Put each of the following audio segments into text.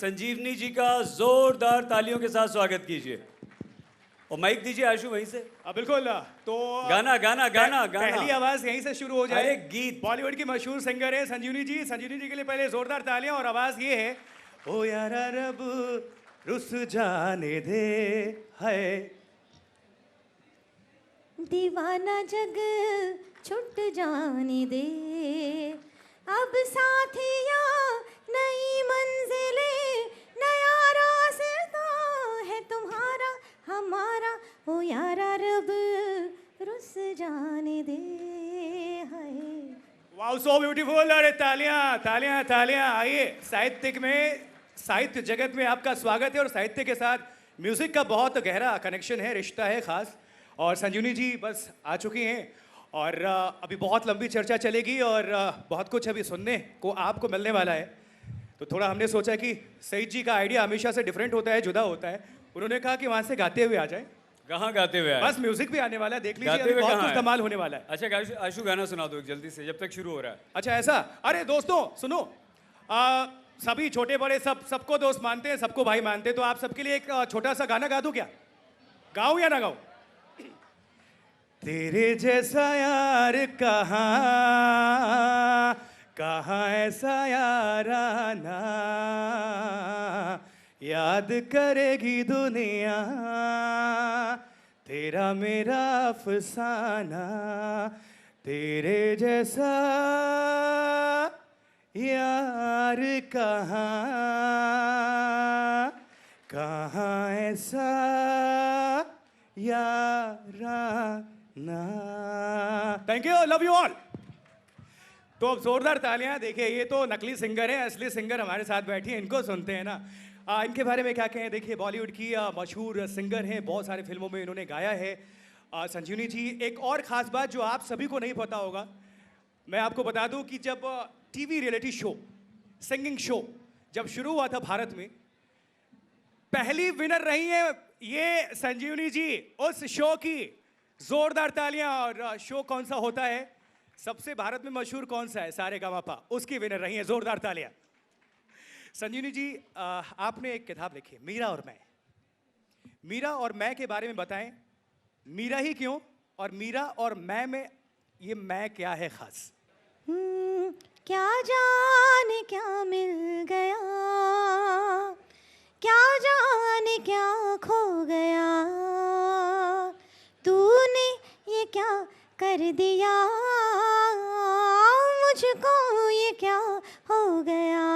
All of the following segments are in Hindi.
संजीवनी जी का जोरदार तालियों के साथ स्वागत कीजिए। और माइक दीजिए आशु वहीं से। बिल्कुल। तो गाना गाना गाना गाना पहली आवाज यहीं से शुरू हो जाए। अरे गीत। बॉलीवुड की मशहूर सिंगर है संजीवनी जी। संजीवनी जी के लिए पहले जोरदार तालियां। और आवाज ये है, ओ यार रब रुस जाने दे है, दीवाना जग छुट जाने दे, अब साथिया नई मंजिले, नया रास्ता है तुम्हारा हमारा, ओ यारा रब रुस जाने दे हाय। Wow so beautiful. अरे तालियां तालियां तालियां। आइए, साहित्य जगत में आपका स्वागत है। और साहित्य के साथ म्यूजिक का बहुत गहरा कनेक्शन है, रिश्ता है खास। और संजीवनी जी बस आ चुकी हैं और अभी बहुत लंबी चर्चा चलेगी और बहुत कुछ अभी सुनने को आपको मिलने वाला है। तो थोड़ा हमने सोचा कि सईद जी का आइडिया हमेशा से डिफरेंट होता है, जुदा होता है। उन्होंने कहा कि वहाँ से गाते हुए आ जाए। कहाँ गाते हुए आए? बस म्यूजिक भी आने वाला है, देख लीजिए, गाते अभी हुए बहुत कहाँ कुछ है? धमाल होने वाला है। अच्छा आशु गाना सुना दो जल्दी से, जब तक शुरू हो रहा है। अच्छा ऐसा? अरे दोस्तों सुनो, सभी छोटे बड़े सबको दोस्त मानते हैं, सबको भाई मानते हैं। तो आप सबके लिए एक छोटा सा गाना गा दूं क्या? गाऊं या ना गाऊं? तेरे जैसा यार कहाँ ऐसा याराना, याद करेगी दुनिया तेरा मेरा अफसाना, तेरे जैसा यार कहाँ ऐसा याराना। Thank you, love you all. तो अब जोरदार तालियां। देखिए, ये तो नकली सिंगर है, असली सिंगर हमारे साथ बैठी है, इनको सुनते हैं ना। इनके बारे में क्या कहें। देखिए, बॉलीवुड की मशहूर सिंगर हैं, बहुत सारे फिल्मों में इन्होंने गाया है। संजीवनी जी, एक और ख़ास बात जो आप सभी को नहीं पता होगा, मैं आपको बता दूं कि जब TV reality show, singing show जब शुरू हुआ था भारत में, पहली विनर रही है ये संजीवनी जी उस शो की। जोरदार तालियां। और शो कौन सा होता है, सबसे भारत में मशहूर कौन सा है, सारेगामापा, उसकी विनर रही है। जोरदार तालियां। संजीवनी जी, आपने एक किताब लिखी है, मीरा और मैं। मीरा और मैं के बारे में बताएं। मीरा ही क्यों, और मीरा और मैं में ये मैं क्या है खास? क्या जाने क्या मिल गया, क्या जाने क्या खो गया, तूने ये क्या कर दिया, मुझको ये क्या हो गया।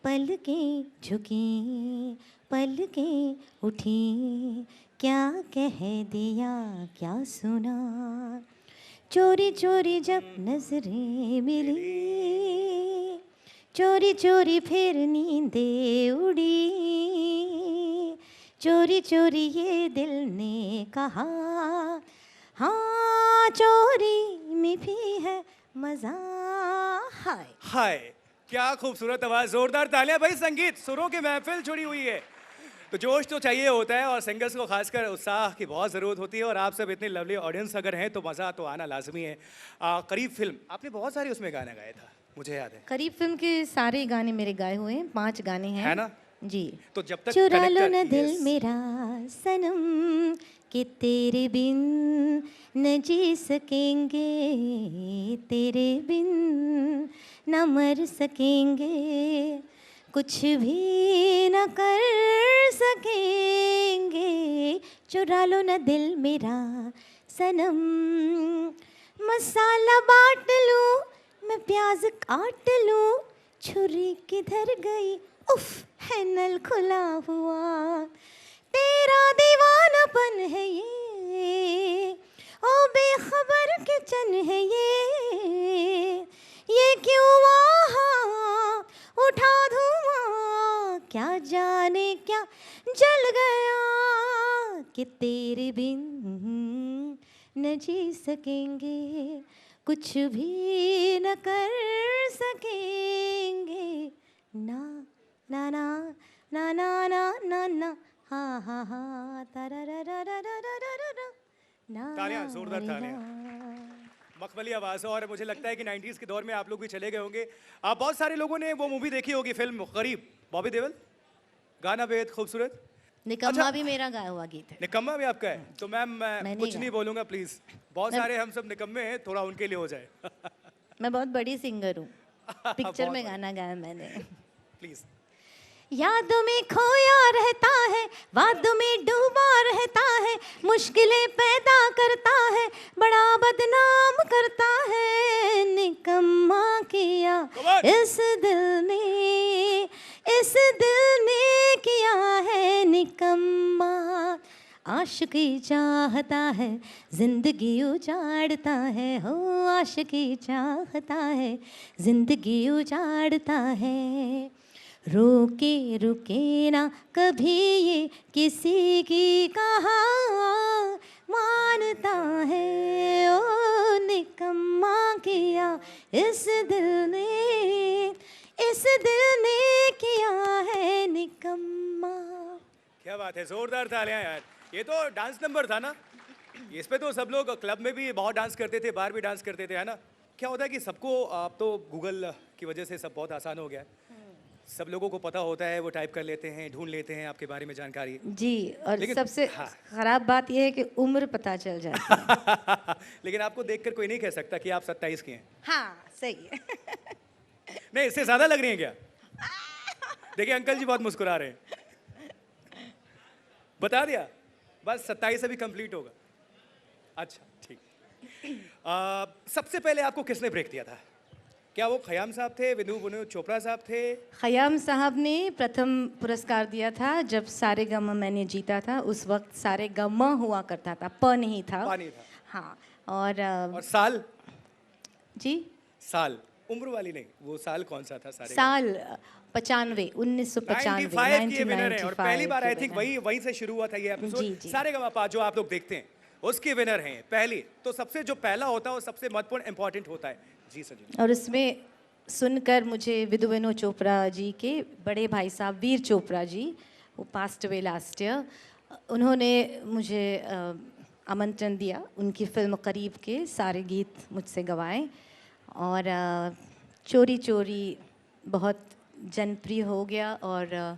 पलकें झुकी पलकें उठी, क्या कह दिया क्या सुना, चोरी चोरी जब नजरें मिली, चोरी चोरी फिर नींदें उड़ी, चोरी चोरी ये दिल ने कहा, हाँ चोरी में भी है मजा। हाय हाय, क्या खूबसूरत आवाज। जोरदार तालियां भाई। संगीत सुरों की महफिल जुड़ी हुई है, तो जोश तो चाहिए होता है, और सिंगर्स को खासकर उत्साह की बहुत ज़रूरत होती है। और आप सब इतनी लवली ऑडियंस अगर हैं तो मज़ा तो आना लाजमी है। करीब फिल्म आपने बहुत सारे उसमें गाना गाया था, मुझे याद है। करीब फिल्म के सारे गाने मेरे गाए हुए हैं, 5 गाने हैं, है ना जी। तो जब तक चुरा लो न yes. दिल मेरा सनम, कि तेरे बिन न जी सकेंगे, तेरे बिन न मर सकेंगे, कुछ भी न कर सकेंगे। चुरा लो न दिल मेरा सनम, मसाला बांट लूं मैं प्याज काट लूं, छुरी किधर गई उफ है नल खुला हुआ, तेरा दीवानापन है ये, ओ बेखबर के चन है ये क्यों वहाँ उठा धुआं, क्या जाने क्या जल गया, कि तेरे बिन न जी सकेंगे, कुछ भी न कर सकेंगे। ना ना ना ना ना ना ना ना, हा हा हा, तारा रा रा रा रा रा रा रा, ना तालियां, जोरदार रे तालियां। ना। मखमली आवाज़ है और मुझे लगता है कि 90s के दौर में आप लोग भी चले गए होंगे। आप बहुत सारे लोगों ने वो मूवी देखी होगी, फिल्म गरीब, बॉबी देओल, गाना बेहद खूबसूरत। निकम्मा भी मेरा गाया हुआ गीत है। निकम्मा भी आपका है? तो मैम मैं नहीं कुछ गाया। नहीं बोलूँगा प्लीज़, बहुत सारे हम सब निकम्मे हैं, थोड़ा उनके लिए हो जाए। मैं बहुत बड़ी सिंगर हूँ। पिक्चर बहुत में बड़ी। गाना गाया मैंने। प्लीज़। यादों में खोया रहता है, वादों में डूबा रहता है, मुश्किलें पैदा करता है, बड़ा बदनाम करता है। निकम्मा किया Come on. इस दिल ने किया है निकम्मा। आशिकी चाहता है, जिंदगी उजाड़ता है, हो आशिकी चाहता है, जिंदगी उजाड़ता है। रोके रुके ना कभी ये किसी की कहा, मानता है ओ निकम्मा किया इस दिल ने किया है निकम्मा। क्या बात है, जोरदार तालियां यार। ये तो डांस नंबर था ना, इस पे तो सब लोग क्लब में भी बहुत डांस करते थे, बाहर भी डांस करते थे, है ना? क्या होता है कि सबको, अब तो गूगल की वजह से सब बहुत आसान हो गया है, सब लोगों को पता होता है, वो टाइप कर लेते हैं, ढूंढ लेते हैं आपके बारे में जानकारी। जी, और लेकिन- सबसे हाँ। खराब बात यह है कि उम्र पता चल जाती है। लेकिन आपको देखकर कोई नहीं कह सकता कि आप 27 के हैं। हाँ सही है। नहीं, इससे ज्यादा लग रही हैं क्या? देखिए अंकल जी बहुत मुस्कुरा रहे हैं। बता दिया, बस 27 अभी कंप्लीट होगा। अच्छा ठीक। सबसे पहले आपको किसने ब्रेक दिया था? क्या वो खयाम साहब थे, विनोद चोपड़ा साहब थे? खयाम साहब ने प्रथम पुरस्कार दिया था जब सारे गमा मैंने जीता था। उस वक्त सारे गमा हुआ करता था, प नहीं था। पानी था। हाँ, और और साल? जी, साल उम्र वाली नहीं, वो साल कौन सा था? सारे साल 95, 1995, 95 के विनर हैं और 1995 पहली बार आई के थिंक winner। वहीं से शुरू हुआ था ये जी, एपिसोड। जी। सारे गमा जो आप लोग देखते हैं उसके विनर हैं पहली। तो सबसे जो पहला होता है वो सबसे महत्वपूर्ण इंपॉर्टेंट होता है। जी सर। और उसमें सुनकर मुझे विनोद चोपड़ा जी के बड़े भाई साहब वीर चोपड़ा जी, वो पास्ट अवे लास्ट ईयर, उन्होंने मुझे आमंत्रण दिया। उनकी फिल्म करीब के सारे गीत मुझसे गवाए और चोरी चोरी बहुत जनप्रिय हो गया और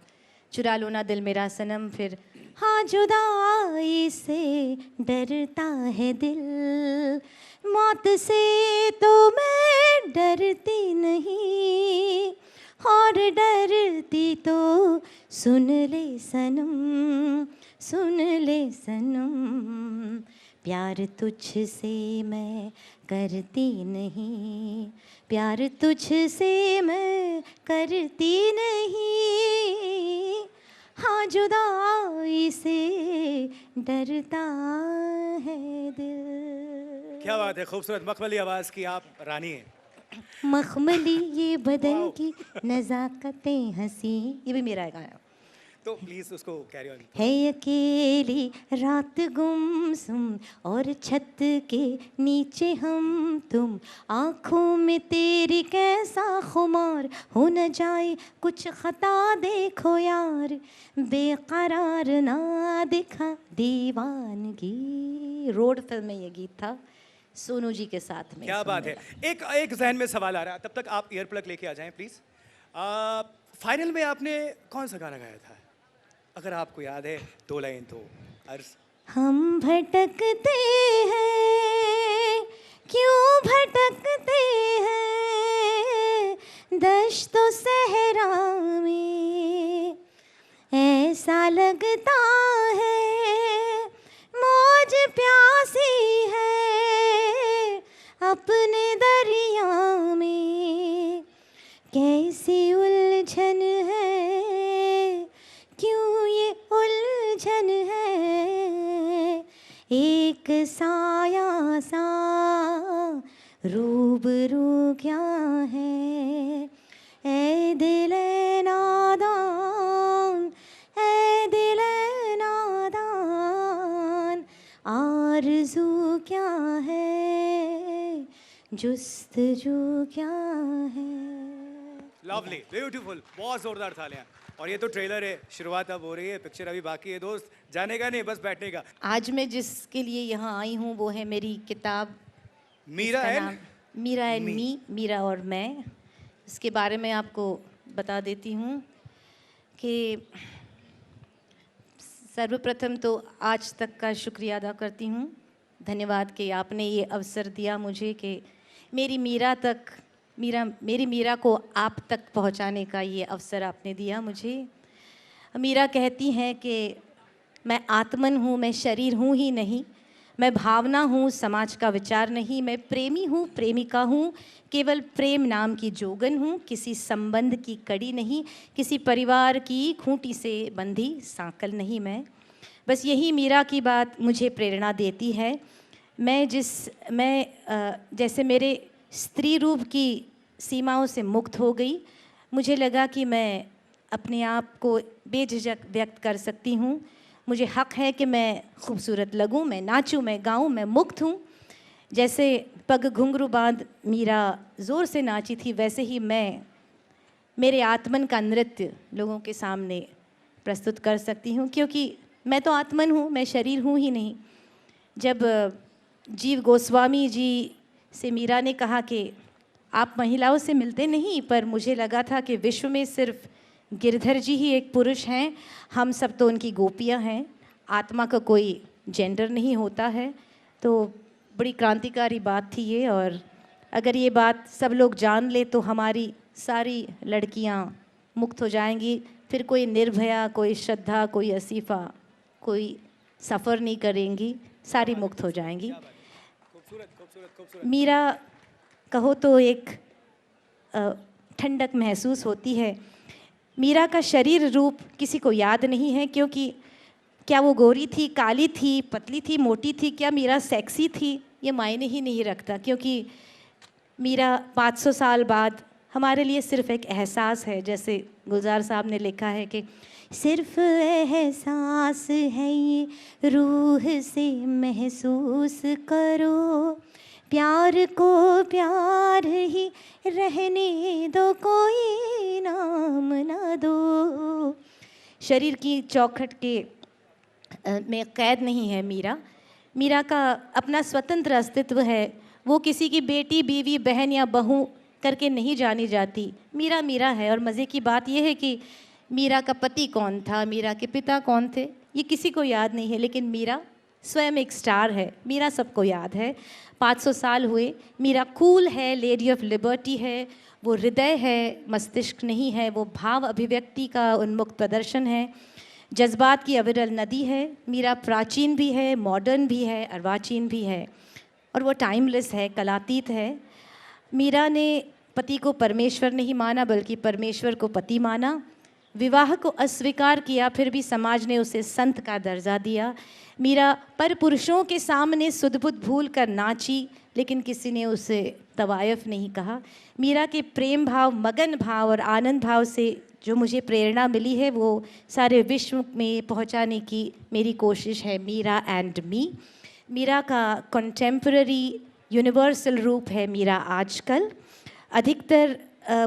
चुरा लो ना दिल मेरा सनम, फिर हाँ जुदाई से डरता है दिल, मौत से तो मैं डरती नहीं, और डरती तो सुन ले सनम, सुन ले सनम, प्यार तुझसे मैं करती नहीं, प्यार तुझसे मैं करती नहीं, हाँ जुदाई से डरता है दिल। क्या बात है, खूबसूरत मखमली आवाज की आप रानी हैं। मखमली ये बदन वाओ। की नज़ाकतें हंसी, ये भी मेरा गाया तो प्लीज उसको कैरी ऑन। है। अकेली रात गुमसुम और छत के नीचे हम तुम, आँखों में तेरी कैसा खुमार, हो न जाए कुछ खता देखो यार, बेकरार ना दिखा दीवानगी। रोड फिल्म में ये गीत था सोनू जी के साथ में। क्या बात है। एक जहन में सवाल आ रहा है, तब तक आप ईयर प्लग लेके आ जाएं प्लीज। फाइनल में आपने कौन सा गाना गाया था, अगर आपको याद है? 2 लाइन तो अर्ज। हम भटकते हैं, क्यों भटकते हैं, दश्तो सहरा में, ऐसा लगता है मौज प्यासी है अपने दरिया में, कैसी उलझन है, क्यों ये उलझन है, एक साया सा रूबरू क्या है, ऐ दिल नादान, ऐ दिल नादान, आरज़ू क्या है, जुस्तजू क्या है। लवली, ब्यूटीफुल, बहुत जोरदार तालियां। और ये तो ट्रेलर है, शुरुआत अब हो रही है, पिक्चर अभी बाकी है दोस्त, जाने का नहीं बस बैठने का। आज मैं जिसके लिए यहाँ आई हूँ वो है मेरी किताब मीरा इसका एंड नाम मीरा एंड मी, मीरा और मैं। इसके बारे में आपको बता देती हूँ कि सर्वप्रथम तो आज तक का शुक्रिया अदा करती हूँ, धन्यवाद कि आपने ये अवसर दिया मुझे कि मेरी मीरा को आप तक पहुँचाने का ये अवसर आपने दिया मुझे। मीरा कहती हैं कि मैं आत्मन हूँ, मैं शरीर हूँ ही नहीं, मैं भावना हूँ, समाज का विचार नहीं, मैं प्रेमी हूँ, प्रेमिका हूँ, केवल प्रेम नाम की जोगन हूँ, किसी संबंध की कड़ी नहीं, किसी परिवार की खूंटी से बंधी सांकल नहीं मैं। बस यही मीरा की बात मुझे प्रेरणा देती है। जैसे मेरे स्त्री रूप की सीमाओं से मुक्त हो गई, मुझे लगा कि मैं अपने आप को बेझिझक व्यक्त कर सकती हूँ। मुझे हक है कि मैं खूबसूरत लगूं, मैं नाचूं, मैं गाऊं, मैं मुक्त हूँ। जैसे पग घुंघरू बांध मीरा ज़ोर से नाची थी, वैसे ही मैं मेरे आत्मन का नृत्य लोगों के सामने प्रस्तुत कर सकती हूँ, क्योंकि मैं तो आत्मन हूँ, मैं शरीर हूँ ही नहीं। जब जीव गोस्वामी जी से मीरा ने कहा कि आप महिलाओं से मिलते नहीं, पर मुझे लगा था कि विश्व में सिर्फ गिरधर जी ही एक पुरुष हैं, हम सब तो उनकी गोपियाँ हैं, आत्मा का कोई जेंडर नहीं होता है। तो बड़ी क्रांतिकारी बात थी ये, और अगर ये बात सब लोग जान ले तो हमारी सारी लड़कियाँ मुक्त हो जाएंगी। फिर कोई निर्भया, कोई श्रद्धा, कोई असीफ़ा, कोई सफ़र नहीं करेंगी, सारी मुक्त हो जाएंगी। मीरा कहो तो एक ठंडक महसूस होती है। मीरा का शरीर रूप किसी को याद नहीं है, क्योंकि क्या वो गोरी थी, काली थी, पतली थी, मोटी थी, क्या मीरा सेक्सी थी, ये मायने ही नहीं रखता, क्योंकि मीरा 500 साल बाद हमारे लिए सिर्फ एक एहसास है। जैसे गुलजार साहब ने लिखा है कि सिर्फ एहसास है ये, रूह से महसूस करो, प्यार को प्यार ही रहने दो, कोई नाम ना दो। शरीर की चौखट के में कैद नहीं है मीरा। मीरा का अपना स्वतंत्र अस्तित्व है। वो किसी की बेटी, बीवी, बहन या बहू करके नहीं जानी जाती। मीरा मीरा है। और मज़े की बात यह है कि मीरा का पति कौन था, मीरा के पिता कौन थे, ये किसी को याद नहीं है, लेकिन मीरा स्वयं एक स्टार है। मीरा सबको याद है। 500 साल हुए, मीरा कूल है, लेडी ऑफ लिबर्टी है, वो हृदय है, मस्तिष्क नहीं है, वो भाव अभिव्यक्ति का उन्मुक्त प्रदर्शन है, जज्बात की अविरल नदी है। मीरा प्राचीन भी है, मॉडर्न भी है, अर्वाचीन भी है, और वो टाइमलेस है, कलातीत है। मीरा ने पति को परमेश्वर नहीं माना, बल्कि परमेश्वर को पति माना। विवाह को अस्वीकार किया, फिर भी समाज ने उसे संत का दर्जा दिया। मीरा पर पुरुषों के सामने सुध-बुध भूल कर नाची, लेकिन किसी ने उसे तवायफ नहीं कहा। मीरा के प्रेम भाव, मगन भाव और आनंद भाव से जो मुझे प्रेरणा मिली है, वो सारे विश्व में पहुंचाने की मेरी कोशिश है। Meera and me. मीरा का कंटेम्पररी यूनिवर्सल रूप है मीरा आजकल। अधिकतर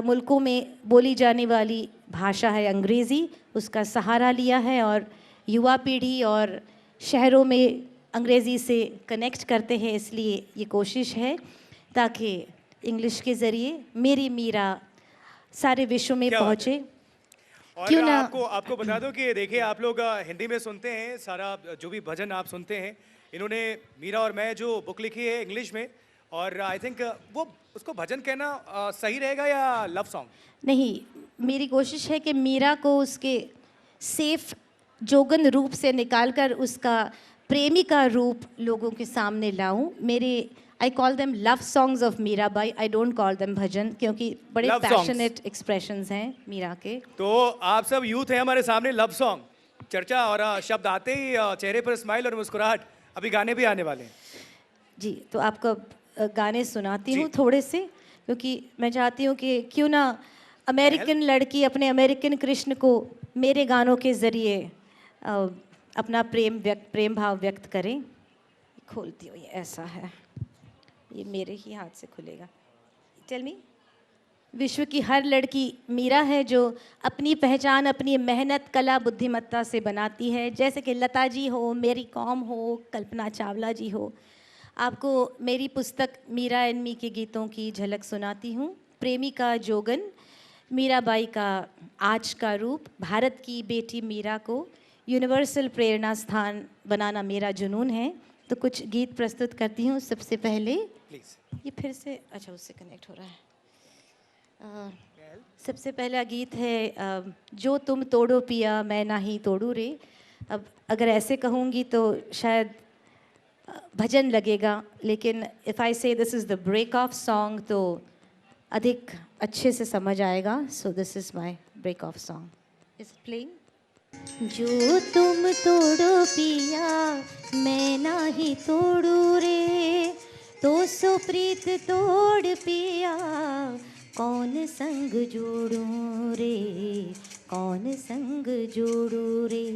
मुल्कों में बोली जाने वाली भाषा है अंग्रेज़ी, उसका सहारा लिया है, और युवा पीढ़ी और शहरों में अंग्रेज़ी से कनेक्ट करते हैं। इसलिए ये कोशिश है ताकि इंग्लिश के ज़रिए मेरी मीरा सारे विश्व में पहुँचे। और क्यों ना आपको बता दो कि देखिए, आप लोग हिंदी में सुनते हैं, सारा जो भी भजन आप सुनते हैं, इन्होंने मीरा और मैं जो बुक लिखी है इंग्लिश में, और आई थिंक वो उसको भजन कहना सही रहेगा या लव सॉन्ग? नहीं, मेरी कोशिश है कि मीरा को उसके सेफ जोगन रूप से निकालकर उसका प्रेमिका रूप लोगों के सामने लाऊं। मेरे I call them love songs of Mirabai, I don't call them bhajan, क्योंकि बड़े Love songs. पैशनेट एक्सप्रेशंस हैं मीरा के। तो आप सब यूथ हैं हमारे सामने, लव सॉन्ग चर्चा और शब्द आते ही चेहरे पर स्माइल और मुस्कुराहट। अभी गाने भी आने वाले हैं जी, तो आपको गाने सुनाती जी। हूँ थोड़े से, क्योंकि मैं चाहती हूँ कि क्यों ना अमेरिकन लड़की अपने अमेरिकन कृष्ण को मेरे गानों के ज़रिए अपना प्रेम भाव व्यक्त करें। खोलती हूँ, ये ऐसा है, ये मेरे ही हाथ से खुलेगा। Tell me. विश्व की हर लड़की मीरा है, जो अपनी पहचान अपनी मेहनत, कला, बुद्धिमत्ता से बनाती है। जैसे कि लता जी हो, मेरी कॉम हो, कल्पना चावला जी हो। आपको मेरी पुस्तक मीरा एंड मी के गीतों की झलक सुनाती हूँ। प्रेमी का जोगन, मीराबाई का आज का रूप, भारत की बेटी मीरा को यूनिवर्सल प्रेरणा स्थान बनाना मेरा जुनून है। तो कुछ गीत प्रस्तुत करती हूँ। सबसे पहले प्लीज। ये फिर से अच्छा उससे कनेक्ट हो रहा है। सबसे पहला गीत है जो तुम तोड़ो पिया मैं ना ही तोड़ू रे। अब अगर ऐसे कहूँगी तो शायद भजन लगेगा, लेकिन if I say this is the break of song तो अधिक अच्छे से समझ आएगा। So this is my break of song is playing. जो तुम तोड़ो पिया मैं ना ही तोड़ू रे, तो सो प्रीत तोड़ पिया कौन संग जोड़ू रे, कौन संग जोड़ू रे।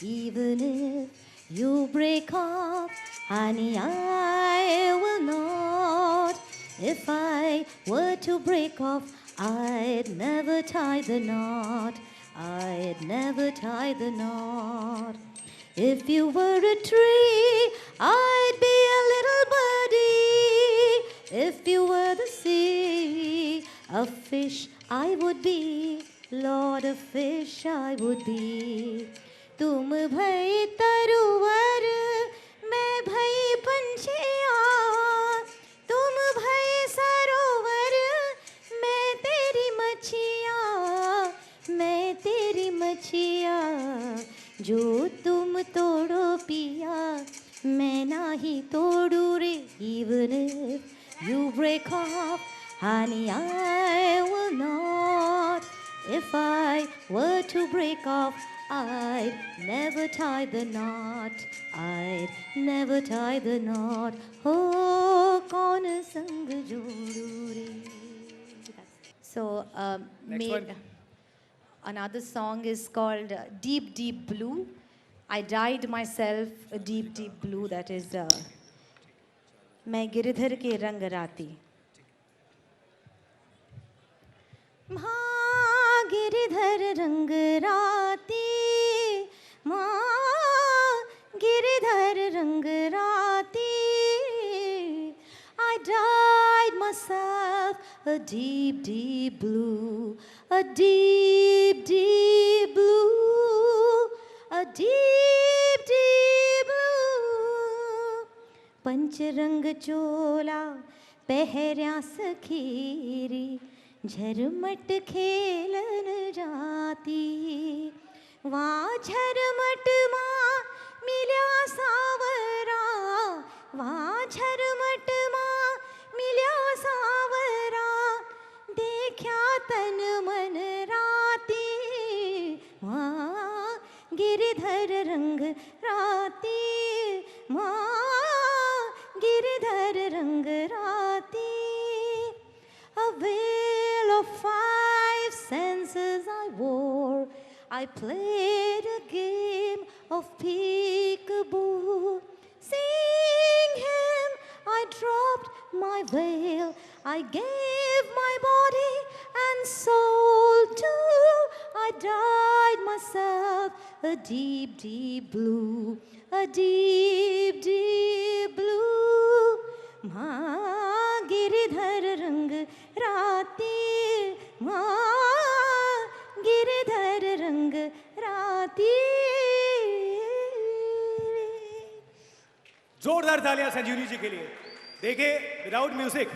Even if you break off, honey, I will not. If I were to break off, I'd never tie the knot. I'd never tie the knot. If you were a tree, I'd be a little birdie. If you were the sea, a fish I would be. Lord, a fish I would be. तुम भई तरुवर मैं भई पंछिया, तुम भई सरोवर मैं तेरी मछिया, मैं तेरी मछिया। जो तुम तोड़ो पिया मैं ना ही तोड़ू रे। Even if you break off, honey, I will not. If I were to break off, I'd never tie the knot. I'd never tie the knot. Oh, कौन संग जोड़ू रे। So, Next one. another song is called Deep Deep Blue. I dyed myself a deep deep blue. That is, मैं गिरधर के रंग राती। माँ गिरधर रंग राती, माँ गिरधर रंग राती। I dyed myself a deep deep blue, a deep deep blue, a deep deep blue। पंचरंग चोला पहर्या सखीरी, झरमट खेलन जाती। वहाँ झरमट माँ मिल्या सावरा, वहाँ झरमट माँ मिल्या सावरा। देखा तन मन राती, वहाँ गिरधर रंग राती, वहाँ गिरधर रंग राती। A veil of 5 senses I wore, I played a game of peekaboo. Seeing him, I dropped my veil, I gave my body and soul too. I dyed myself a deep, deep blue, a deep, deep blue. माँ गिरधर रंग राती, माँ गिरधर रंग राती। जोरदार तालियां संजीवनी जी के लिए। देखिए, विदाउट म्यूजिक,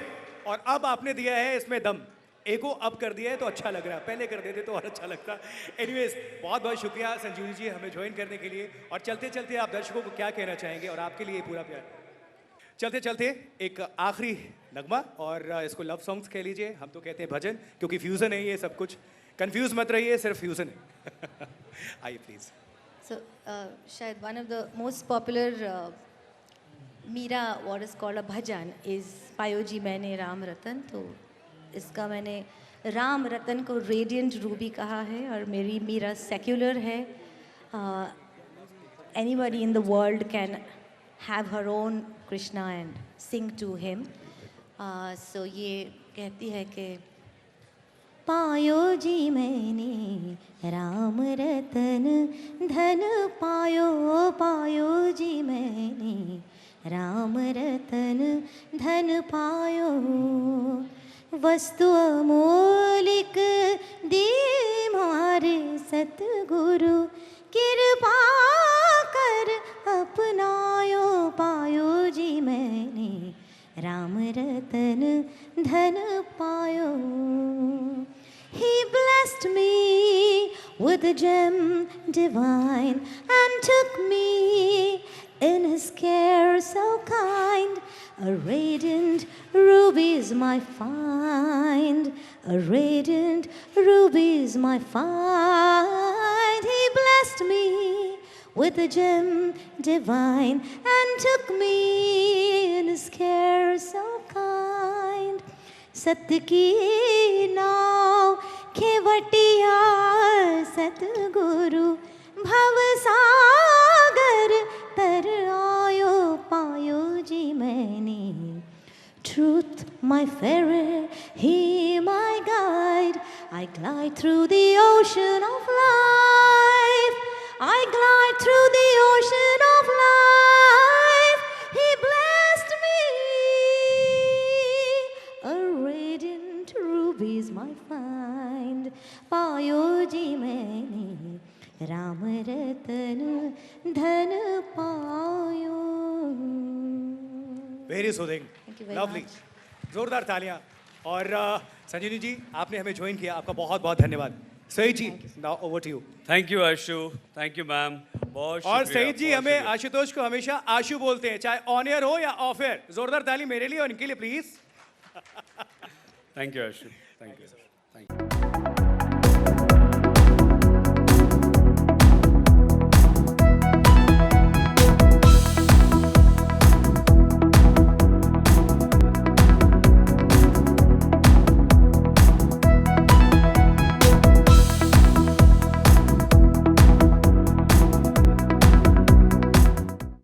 और अब आपने दिया है इसमें दम। एको अब कर दिया है तो अच्छा लग रहा है, पहले कर देते तो और अच्छा लगता। एनीवेज, बहुत बहुत शुक्रिया संजीवनी जी हमें ज्वाइन करने के लिए। और चलते चलते आप दर्शकों को क्या कहना चाहेंगे, और आपके लिए पूरा प्यार। चलते चलते एक आखिरी नगमा, और इसको लव सॉन्ग्स कह लीजिए, हम तो कहते हैं भजन, क्योंकि फ्यूजन है ये सब कुछ। कंफ्यूज मत रहिए, सिर्फ फ्यूजन है। आइए प्लीज। So, शायद one of the most popular Meera what is called a bhajan is Payo जी मैंने राम रतन। तो इसका मैंने राम रतन को रेडियंट रूबी कहा है, और मेरी मीरा सेक्युलर है। Anybody in the world can have her own Krishna and sing to him. So ये कहती है कि पायो जी मैंने राम रतन, धन पायो पायो जी मैंने राम रतन धन पायो, वस्तु अमोलिक दी मारे सतगुरु, कृपा कर अपनायो पायो जी मैंने, राम रतन धन पायो। He blessed me with a gem divine and took me in his care so kind. A radiant ruby is my find, a radiant ruby is my find. He blessed me with a gem divine and took me in his care so kind. सत्य की नाव खेवटिया सतगुरु, भव सागर तर आयो पायो जी मैंने। Truth my ferry, he my guide, I glide through the ocean of life, I glide through the ocean of life. He blessed me, a radiant ruby is my find, पायो जी मैंने, राम रतन धन पायो। Very soothing, Thank you very lovely, much. जोरदार तालियां। और संजीवनी जी, आपने हमें ज्वाइन किया, आपका बहुत बहुत धन्यवाद। Saeed ji, now over to you. Thank you Ashu, thank you ma'am, बहुत और शुक्रिया, सईद जी बहुत हमें शुक्रिया। आशुतोष को हमेशा आशु बोलते हैं, चाहे ऑन एयर हो या ऑफ एयर। जोरदार ताली मेरे लिए और इनके लिए please. Thank you Ashu, thank you.